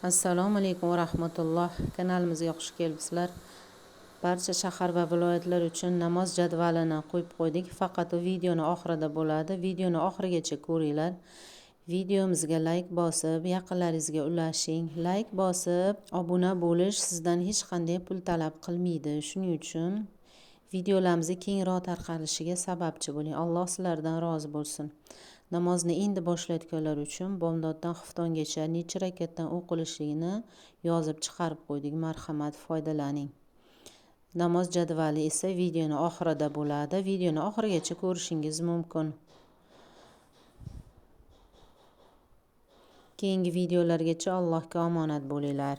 Assalomu alaykum va rahmatulloh. Kanalimizga xush kelibsizlar. Barcha shahar va viloyatlar uchun namoz jadvalini qo'yib qo'ydik. Faqat u videoni oxirida bo'ladi. Videoni oxirigacha ko'ringlar. Videomizga like bosib, yaqinlaringizga ulashing. Like bosib, obuna bo'lish sizdan hech qanday pul talab qilmaydi. Shuning uchun videolarimizni kengroq tarqalishiga sababchi bo'ling. Alloh sizlardan rozi bo'lsin. Namozni endi boshlayotganlar uchun bomdoddan xuftongacha necha rakatdan o'qilishligini yozib chiqarib qo'ydik. Marhamat, foydalaning. Namoz jadvali esa videoni oxirida bo'ladi. Videoni oxirigacha ko'rishingiz mumkin. Keyingi videolargacha Allohga omonat bo'linglar.